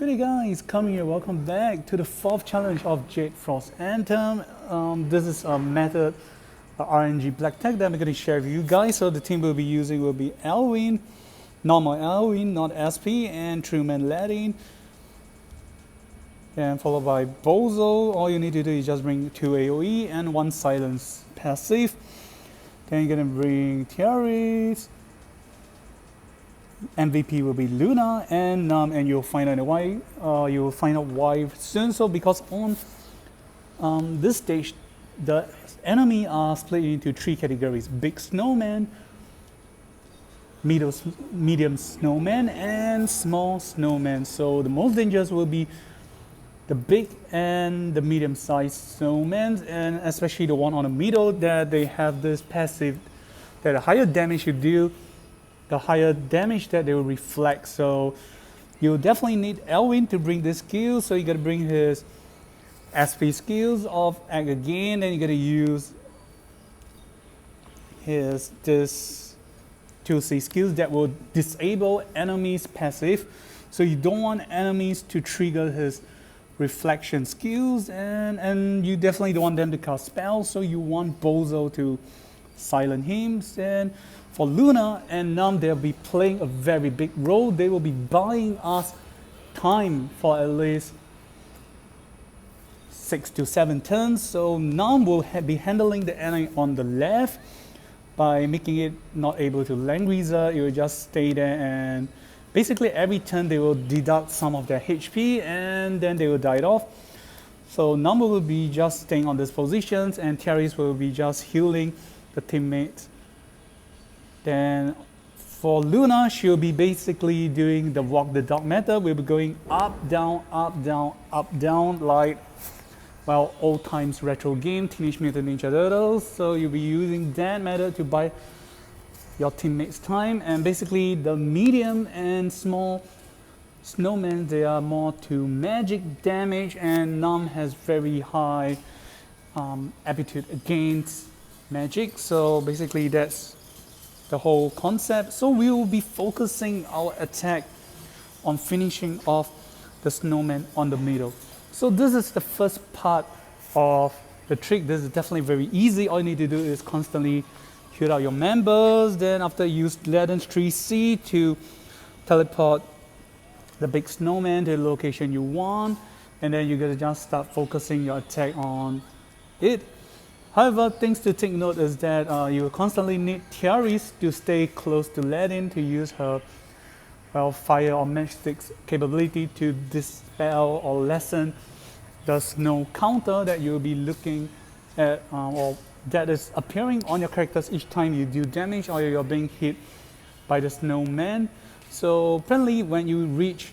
Good day guys, coming here, welcome back to the 4th challenge of Jade Frost Anthem. This is a method, RNG black tech that I'm going to share with you guys. So the team we'll be using will be Alwyn, normal Alwyn, not SP, and Truman Latin. And followed by Bozo. All you need to do is just bring 2 AoE and 1 silence passive. Then you're going to bring Tiaris. MVP will be Luna and narm, and you'll find out why soon. So because on this stage the enemy are split into 3 categories: big snowman, medium snowman, and small snowman. So the most dangerous will be the big and the medium sized snowmen, and especially the one on the middle, that they have this passive that the higher damage you deal, the higher damage that they will reflect. So you'll definitely need Alwyn to bring this skill. So you gotta bring his SP skills of Act Again, then you gotta use this 2C skills that will disable enemies passive. So you don't want enemies to trigger his reflection skills, and you definitely don't want them to cast spells. So you want Bozo to silent him. And for Luna and narm, they'll be playing a very big role. They will be buying us time for at least 6 to 7 turns. So narm will be handling the enemy on the left by making it not able to Langrisser. It will just stay there, and basically every turn they will deduct some of their HP and then they will die off. So narm will be just staying on these positions, and Tiaris will be just healing the teammates. Then for Luna, she'll be basically doing the walk the dog method. We'll be going up, down, up, down, up, down, like, well, old times retro game, Teenage Mutant Ninja Turtles. So you'll be using that method to buy your teammates time. And basically the medium and small snowmen, they are more to magic damage, and narm has very high aptitude against magic. So basically that's the whole concept. So we will be focusing our attack on finishing off the snowman on the middle. So this is the first part of the trick. This is definitely very easy. All you need to do is constantly shoot out your members. Then after, use Legends 3C to teleport the big snowman to the location you want, and then you're gonna just start focusing your attack on it. However, things to take note is that you will constantly need Tiaris to stay close to Latin to use her, well, fire or matchstick's capability to dispel or lessen the snow counter that you'll be looking at, or that is appearing on your characters each time you do damage or you're being hit by the snowman. So apparently when you reach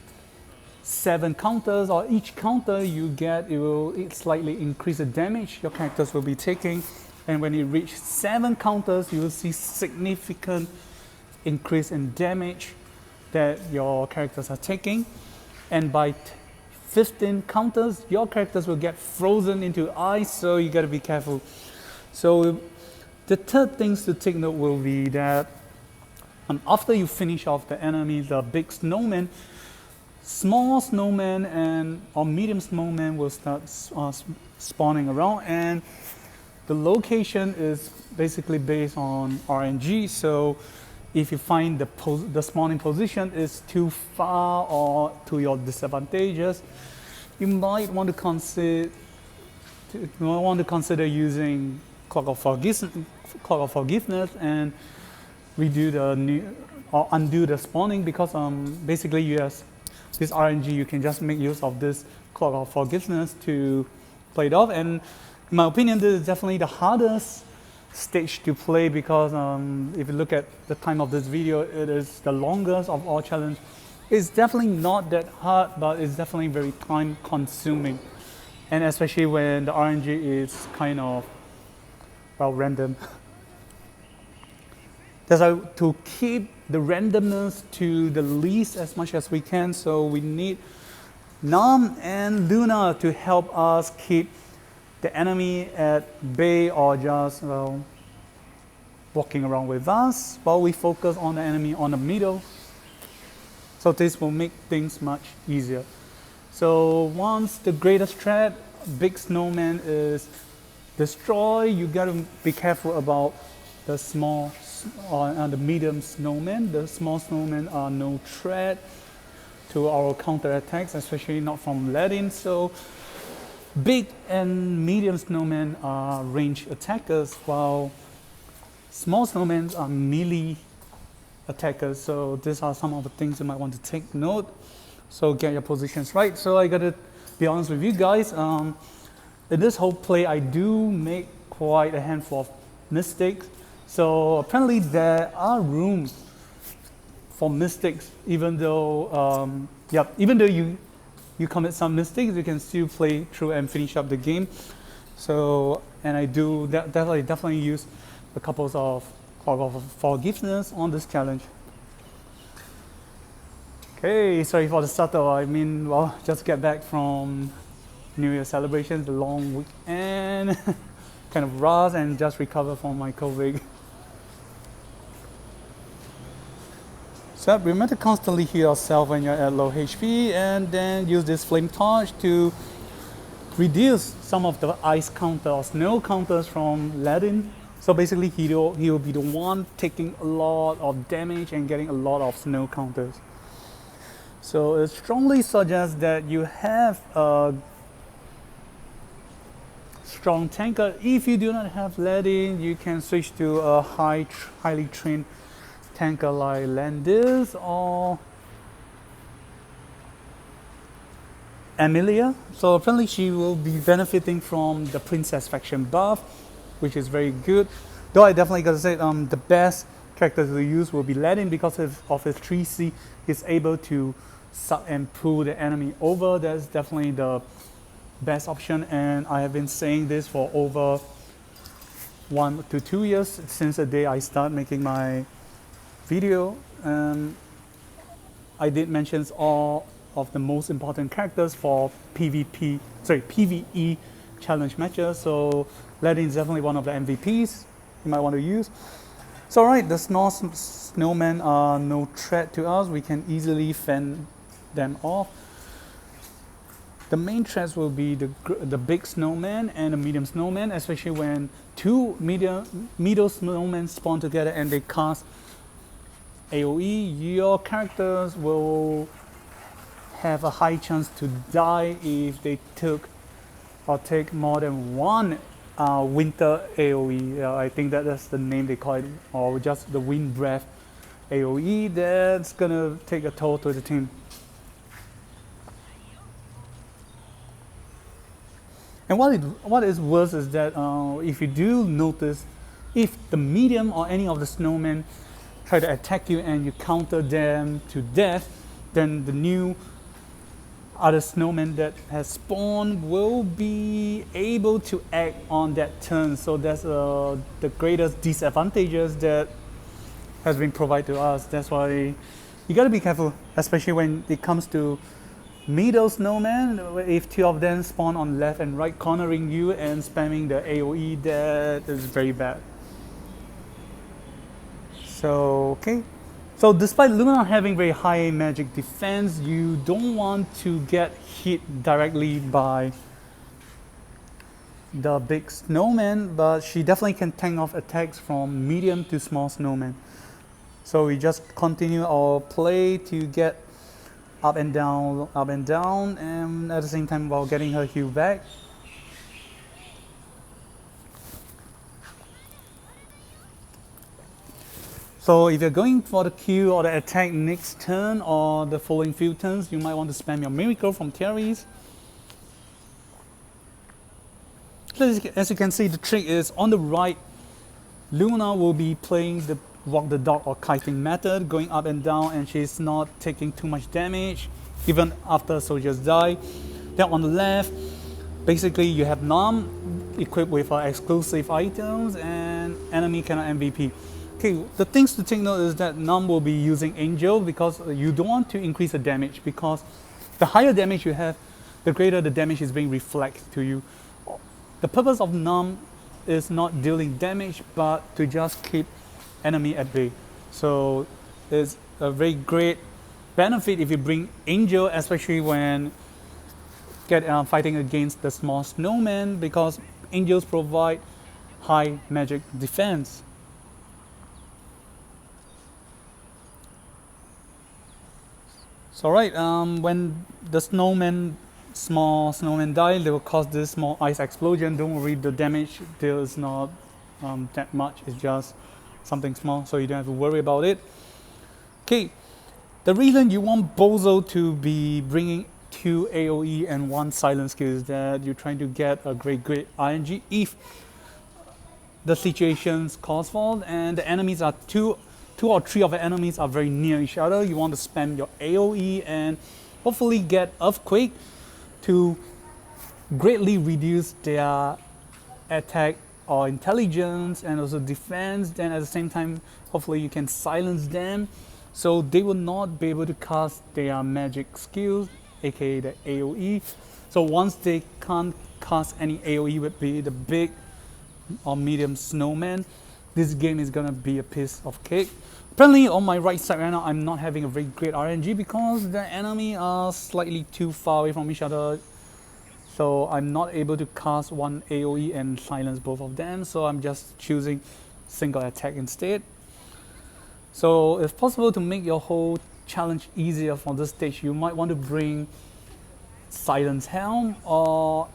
7 counters, or each counter you get, it will slightly increase the damage your characters will be taking. And when you reach 7 counters, you will see significant increase in damage that your characters are taking. And by 15 counters, your characters will get frozen into ice, so you got to be careful. So the third things to take note will be that after you finish off the enemy, the big snowman, small snowman or medium snowman will start spawning around, and the location is basically based on RNG. So if you find the spawning position is too far or to your disadvantages, you might want to consider using Clock of Forgiveness and redo or undo the spawning, because basically you have this RNG, you can just make use of this Clock of Forgiveness to play it off. And in my opinion, this is definitely the hardest stage to play, because if you look at the time of this video, it is the longest of all challenges. It's definitely not that hard, but it's definitely very time consuming, and especially when the RNG is kind of, well, random. That's how to keep the randomness to the least as much as we can. So we need narm and Luna to help us keep the enemy at bay, or just, well, walking around with us while we focus on the enemy on the middle. So this will make things much easier. So once the greatest threat, big snowman, is destroyed, you gotta be careful about the small and the medium snowman. The small snowmen are no threat to our counter attacks, especially not from Latin. So big and medium snowmen are range attackers, while small snowmen are melee attackers. So these are some of the things you might want to take note. So get your positions right. So I gotta be honest with you guys. In this whole play, I do make quite a handful of mistakes. So apparently there are rooms for mistakes, even though you commit some mistakes, you can still play through and finish up the game. So, and I do definitely use a couple of forgiveness on this challenge. Okay, sorry for the stutter. I mean, well, just get back from New Year celebrations, the long weekend, kind of rust, and just recover from my COVID. So remember to constantly heal yourself when you're at low HP, and then use this flame torch to reduce some of the ice counter or snow counters from Latin. So basically he will be the one taking a lot of damage and getting a lot of snow counters. So it strongly suggests that you have a strong tanker. If you do not have Latin, you can switch to a highly trained tanker like Landis or Amelia. So apparently she will be benefiting from the Princess faction buff, which is very good. Though I definitely gotta say the best character to use will be Latin because of his 3C. He's able to suck and pull the enemy over. That's definitely the best option, and I have been saying this for over 1 to 2 years since the day I started making my video. I did mention all of the most important characters for PvE challenge matches. So Latin is definitely one of the MVPs you might want to use. So alright, the snowmen are no threat to us. We can easily fend them off. The main threats will be the big snowman and the medium snowman, especially when two middle snowmen spawn together and they cast AoE. Your characters will have a high chance to die if they take more than one winter AoE. I think that's the name they call it, or just the wind breath AoE. That's gonna take a toll to the team. And what is worse is that if you do notice, if the medium or any of the snowmen try to attack you and you counter them to death, then the new other snowman that has spawned will be able to act on that turn. So that's the greatest disadvantages that has been provided to us. That's why you gotta be careful, especially when it comes to middle snowman. If two of them spawn on left and right cornering you and spamming the AoE, that is very bad. So okay, so despite Luna having very high magic defense, you don't want to get hit directly by the big snowman, but she definitely can tank off attacks from medium to small snowman. So we just continue our play to get up and down, and at the same time while getting her heal back. So if you're going for the kill or the attack next turn or the following few turns, you might want to spam your miracle from Terry's. As you can see, the trick is on the right, Luna will be playing the walk the dog or kiting method, going up and down, and she's not taking too much damage even after soldiers die. Then on the left, basically you have narm equipped with exclusive items and enemy cannot MVP. Okay, the things to take note is that narm will be using angel because you don't want to increase the damage, because the higher damage you have, the greater the damage is being reflected to you. The purpose of narm is not dealing damage, but to just keep enemy at bay. So it's a very great benefit if you bring angel, especially when fighting against the small snowman because angels provide high magic defense. So right, when the small snowman die, they will cause this small ice explosion. Don't worry, the damage there is not that much. It's just something small, so you don't have to worry about it. Okay, the reason you want Bozo to be bringing 2 AoE and 1 silent skill is that you're trying to get a great RNG if the situations calls for and the enemies are two or three of the enemies are very near each other. You want to spam your AoE and hopefully get Earthquake to greatly reduce their attack or intelligence and also defense. Then at the same time, hopefully you can silence them so they will not be able to cast their magic skills, aka the AoE. So once they can't cast any AoE with the big or medium snowman, this game is gonna be a piece of cake. Apparently on my right side right now, I'm not having a very great RNG because the enemy are slightly too far away from each other. So I'm not able to cast 1 AoE and silence both of them. So I'm just choosing single attack instead. So if possible to make your whole challenge easier for this stage, you might want to bring Silence Helm or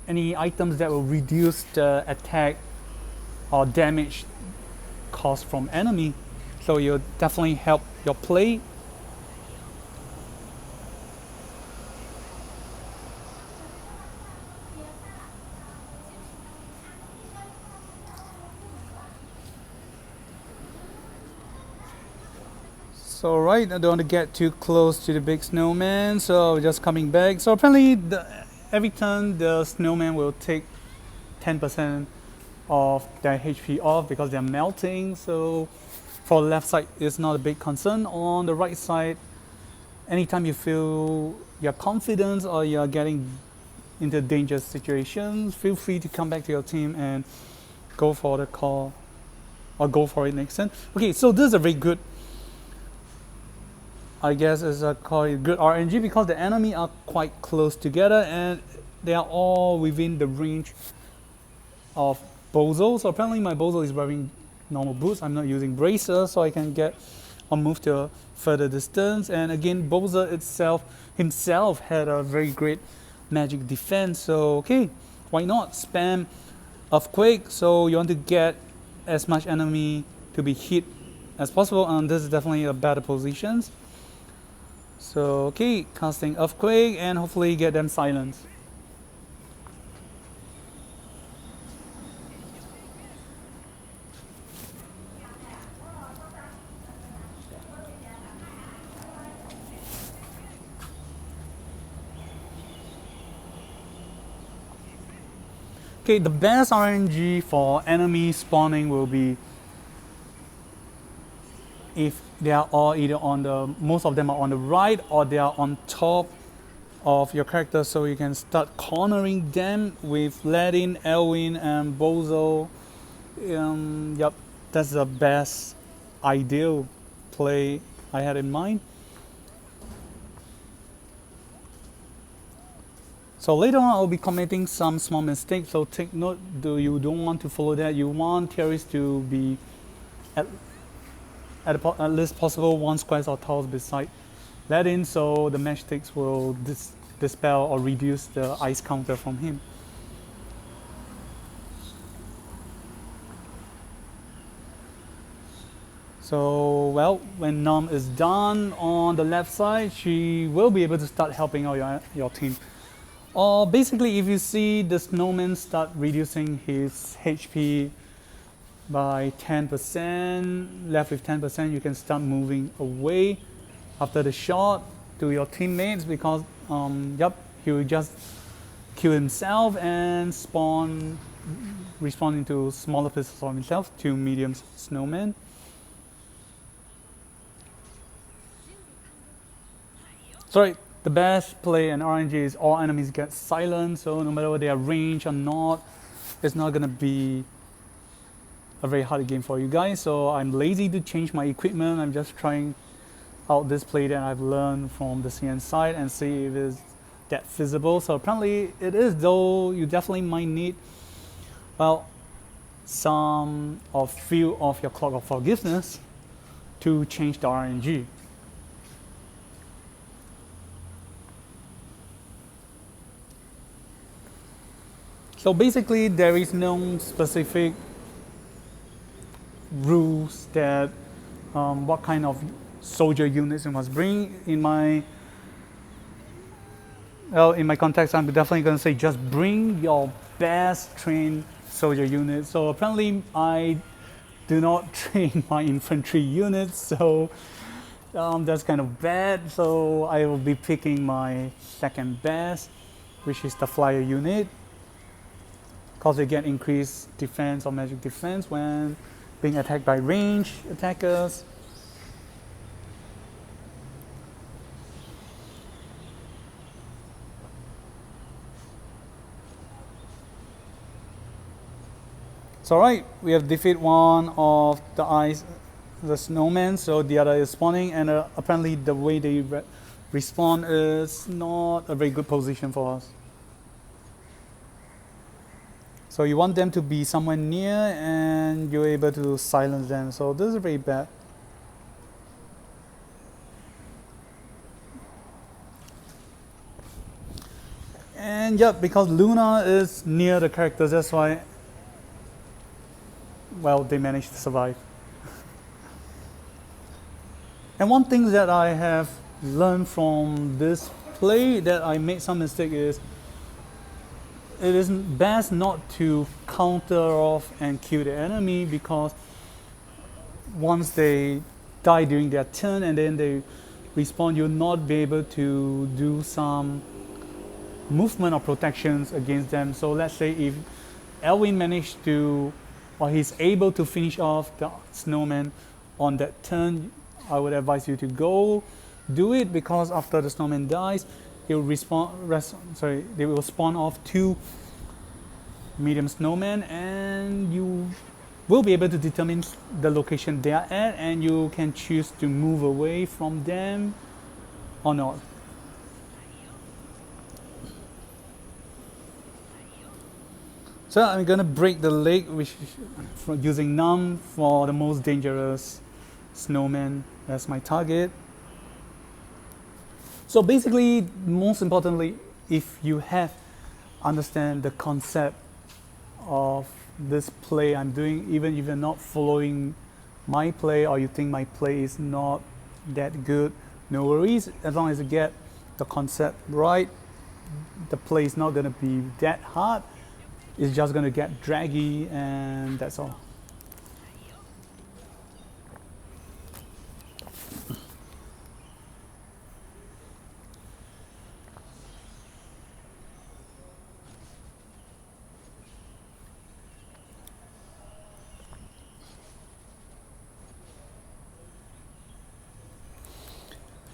any items that will reduce the attack or damage caused from enemy. So you'll definitely help your play. So right, I don't want to get too close to the big snowman, so just coming back. So apparently every turn the snowman will take 10% of their HP off because they're melting. So for the left side, it's not a big concern. On the right side, anytime you feel you're confident or you're getting into dangerous situations, feel free to come back to your team and go for the call or go for it next turn. Okay, so this is a very good, I guess is a good RNG because the enemy are quite close together and they are all within the range of Bozo. So apparently my Bozo is wearing normal boots. I'm not using bracer, so I can get or move to a further distance. And again, Bozo himself had a very great magic defense. So okay, why not spam Earthquake? So you want to get as much enemy to be hit as possible, and this is definitely a better positions. So okay, casting Earthquake and hopefully get them silenced. Okay, the best RNG for enemy spawning will be if they are all either on the, most of them are on the right or they are on top of your character, so you can start cornering them with Ladin, Elwin and Bozo. Yep, that's the best ideal play I had in mind. So later on I'll be committing some small mistakes, so take note, you don't want to follow that. You want terrorists to be at least possible 1 square or tiles beside Ladin, so the match sticks will dispel or reduce the ice counter from him. So well, when Narm is done on the left side, she will be able to start helping out your team. Or basically, if you see the snowman start reducing his HP by 10%, left with 10%, you can start moving away after the shot to your teammates because, yep, he will just kill himself and respawn into smaller pieces of himself to medium snowman. Sorry. The best play in RNG is all enemies get silenced, so no matter whether they are range or not, it's not gonna be a very hard game for you guys. So I'm lazy to change my equipment. I'm just trying out this play that I've learned from the CN side and see if it's that feasible. So apparently it is, though you definitely might need, well, some of few of your clock of forgiveness to change the RNG. So basically there is no specific rules that what kind of soldier units you must bring. In my context, I'm definitely going to say just bring your best trained soldier unit. So apparently I do not train my infantry units, so that's kind of bad. So I will be picking my second best, which is the flyer unit, because they get increased defense or magic defense when being attacked by range attackers. So alright, we have defeated one of the snowman, so the other is spawning, and apparently the way they respawn is not a very good position for us. So you want them to be somewhere near and you're able to silence them, so this is very bad. And yeah, because Luna is near the characters, that's why, well, they managed to survive. And one thing that I have learned from this play that I made some mistake is it is best not to counter off and kill the enemy, because once they die during their turn and then they respawn, you'll not be able to do some movement or protections against them. So let's say if Elwin managed to, or he's able to finish off the snowman on that turn, I would advise you to go do it, because after the snowman dies, they will spawn off 2 medium snowmen, and you will be able to determine the location they are at, and you can choose to move away from them or not. So I'm gonna break the lake, using narm for the most dangerous snowman as my target. So basically, most importantly, if you have understand the concept of this play I'm doing, even if you're not following my play or you think my play is not that good, no worries. As long as you get the concept right, the play is not going to be that hard. It's just going to get draggy, and that's all.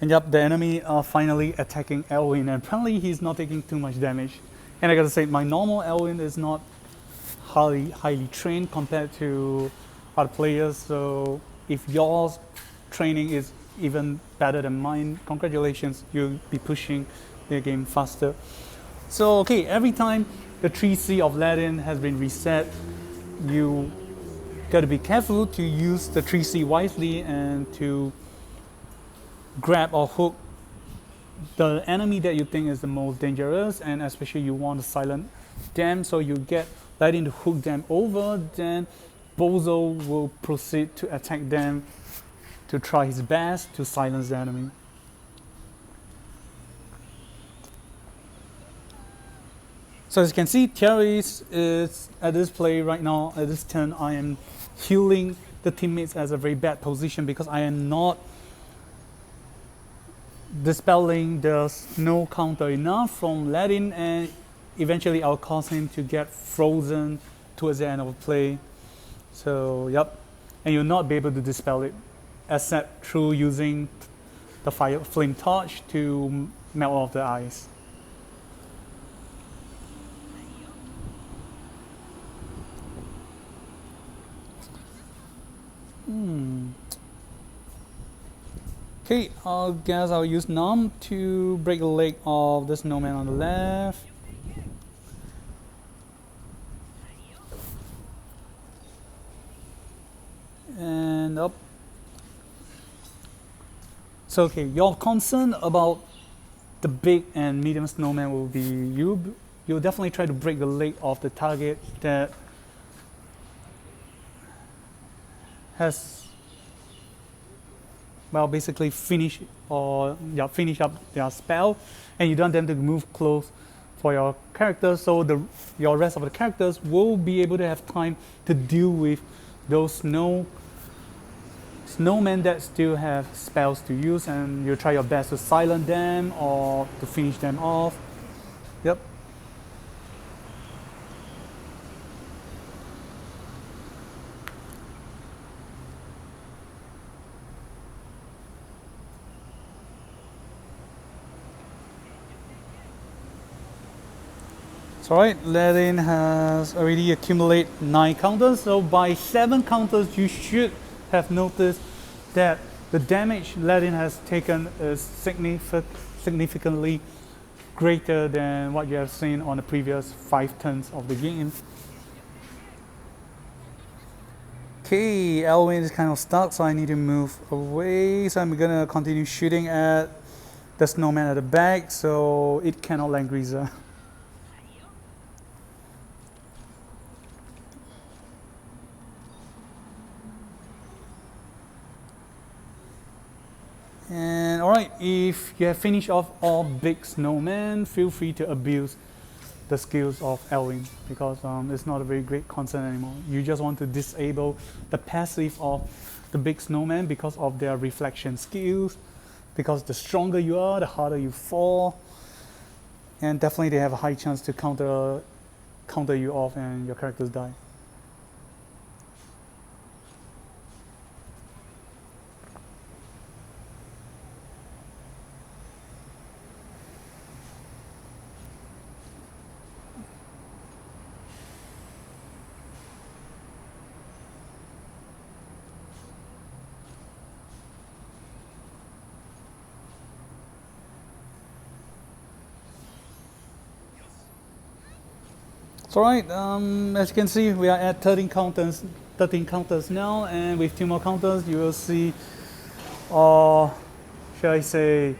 And yep, the enemy are finally attacking Elwin, and apparently he's not taking too much damage. And I gotta say, my normal Elwin is not highly trained compared to other players, so if your training is even better than mine, congratulations, you'll be pushing the game faster. So okay, every time the 3C of Latin has been reset, you gotta be careful to use the 3C wisely and to grab or hook the enemy that you think is the most dangerous, and especially you want to silence them, so you get Latin to hook them over, then Bozo will proceed to attack them to try his best to silence the enemy. So as you can see, Thierry is at this play right now, at this turn, I am healing the teammates as a very bad position because I am not dispelling the snow counter enough from Latin, and eventually I'll cause him to get frozen towards the end of the play. So yep, and you'll not be able to dispel it except through using the flame torch to melt off the ice. Okay, I guess I'll use narm to break the leg of the snowman on the left. And up. So okay, your concern about the big and medium snowman will be you'll definitely try to break the leg of the target that has, well, basically finish up their spell, and you don't want them to move close for your characters, so your rest of the characters will be able to have time to deal with those snowmen that still have spells to use, and you try your best to silence them or to finish them off. Yep. So right, Ladin has already accumulated 9 counters, so by 7 counters you should have noticed that the damage Ladin has taken is significantly greater than what you have seen on the previous 5 turns of the game. Okay, Elwin is kind of stuck, so I need to move away, so I'm gonna continue shooting at the snowman at the back so it cannot Langrisser. And alright, if you have finished off all big snowmen, feel free to abuse the skills of Elwin, because it's not a very great concern anymore. You just want to disable the passive of the big snowman because of their reflection skills, because the stronger you are, the harder you fall, and definitely they have a high chance to counter you off and your characters die. It's alright, as you can see, we are at 13 counters now, and with 2 more counters, you will see, shall I say,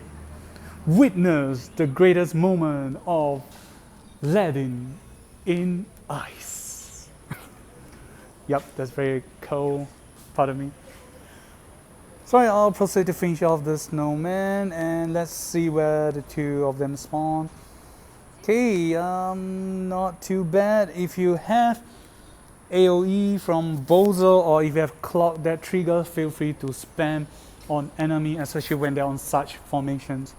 witness the greatest moment of Ladin in ice. Yep, that's very cool, pardon me. So I'll proceed to finish off the snowman, and let's see where the 2 of them spawn. Okay, not too bad. If you have AoE from Bozo, or if you have clock that trigger, feel free to spam on enemy, especially when they're on such formations.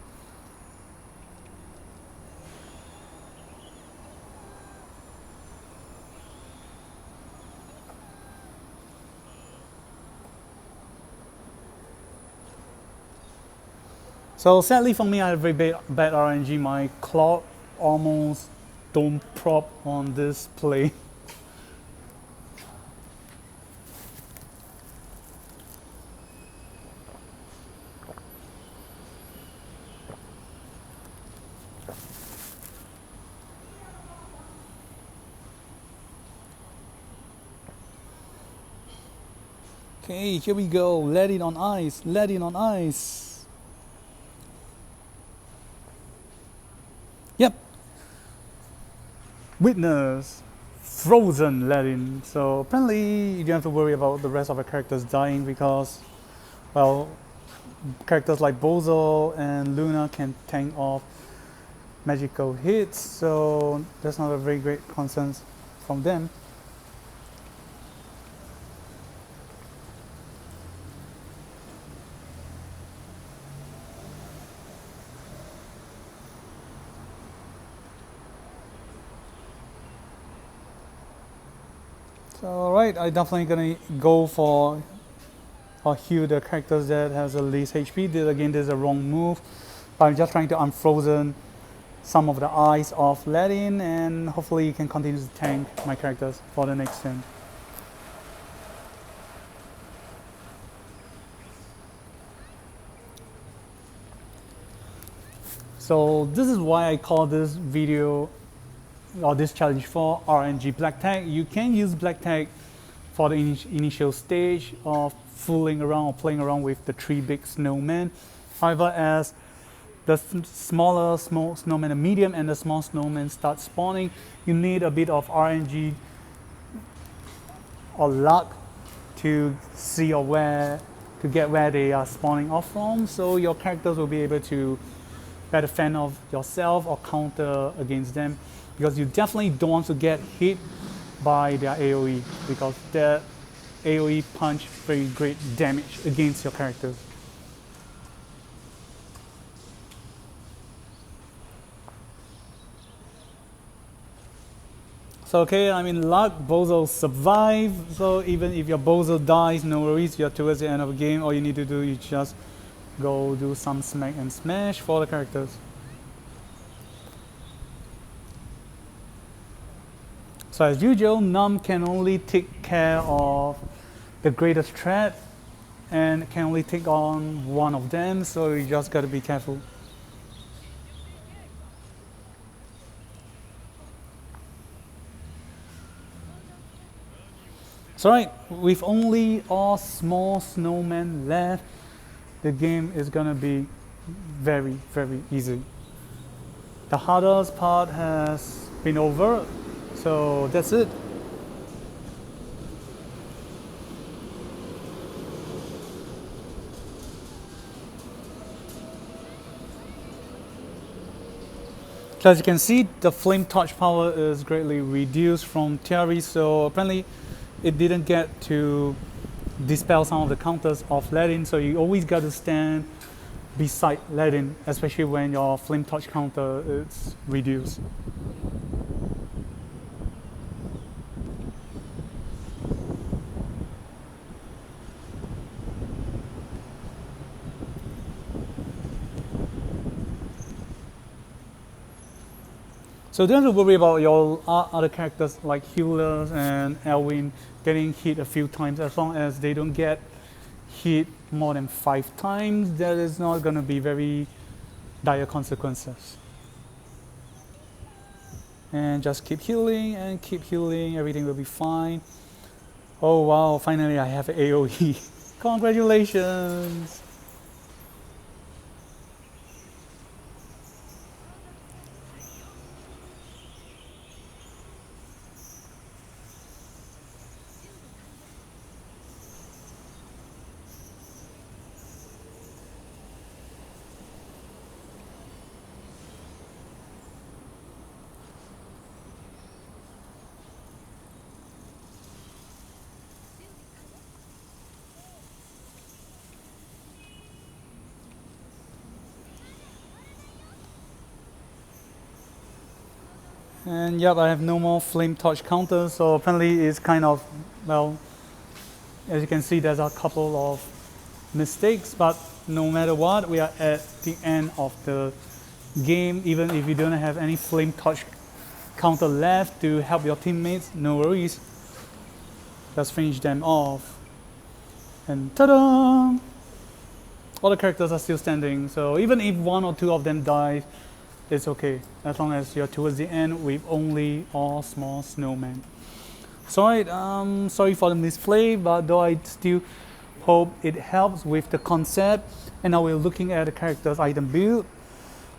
So sadly for me, I have very bad RNG. My clock almost don't prop on this play. Okay, here we go. Let it on ice. Let it on ice. Yep. Witness. Frozen Ladin. So apparently you don't have to worry about the rest of the characters dying, because, well, characters like Bozo and Luna can tank off magical hits, so that's not a very great concern from them. So alright, I'm definitely gonna go for or heal the characters that has the least HP. This is a wrong move. But I'm just trying to unfrozen some of the ice off Ladin, and hopefully you can continue to tank my characters for the next turn. So this is why I call this video or this challenge for RNG black tag. You can use black tag for the initial stage of fooling around or playing around with the 3 big snowmen. However, as the smaller snowman, the medium and the small snowman start spawning, you need a bit of RNG or luck to see or to get where they are spawning off from, so your characters will be able to better fend off yourself or counter against them, because you definitely don't want to get hit by their AoE, because their AoE punch very great damage against your characters. So okay, I'm in luck, Bozo survived, so even if your Bozo dies, no worries, you're towards the end of the game, all you need to do is just go do some smack and smash for the characters. So as usual, narm can only take care of the greatest threat and can only take on one of them, so you just gotta be careful. So right, with only all small snowmen left, the game is gonna be very, very easy. The hardest part has been over, so that's it. So as you can see, the flame torch power is greatly reduced from theory, so apparently it didn't get to dispel some of the counters of Ladin, so you always got to stand beside Ladin, especially when your flame torch counter is reduced. So don't have to worry about your other characters like healers and Elwin getting hit a few times. As long as they don't get hit more than 5 times, there is not going to be very dire consequences. And just keep healing and keep healing, everything will be fine. Oh wow, finally I have AoE. Congratulations! And yep, I have no more flame torch counters, so apparently it's kind of, well, as you can see, there's a couple of mistakes, but no matter what, we are at the end of the game. Even if you don't have any flame torch counter left to help your teammates, no worries, just finish them off. And ta-da! All the characters are still standing, so even if 1 or 2 of them die, it's okay, as long as you're towards the end with only all small snowmen. Sorry for the misplay, but though I still hope it helps with the concept. And now we're looking at the character's item build.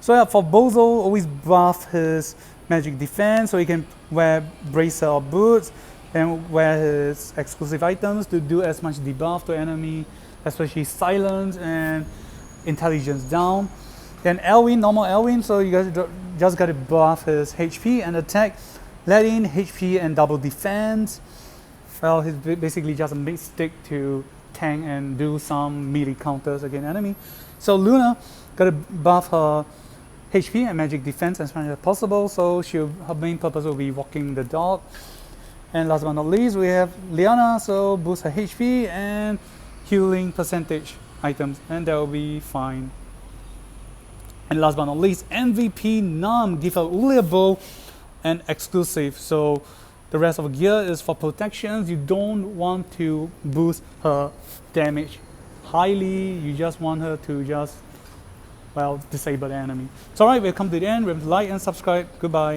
So yeah, for Bozo, always buff his magic defense, so he can wear bracer or boots, and wear his exclusive items to do as much debuff to enemy, especially silence and intelligence down. Then Elwin, normal Elwin, so you guys just got to buff his HP and attack, let in HP and double defense. Well, he's basically just a mixed stick to tank and do some melee counters against enemy. So Luna got to buff her HP and magic defense as much as possible, so her main purpose will be walking the dog. And last but not least, we have Liana, so boost her HP and healing percentage items, and that will be fine. And last but not least, MVP Narm, give her Ulia bow and exclusive. So the rest of the gear is for protections. You don't want to boost her damage highly. You just want her to just well, disable the enemy. So alright, we've come to the end. Remember to like and subscribe. Goodbye.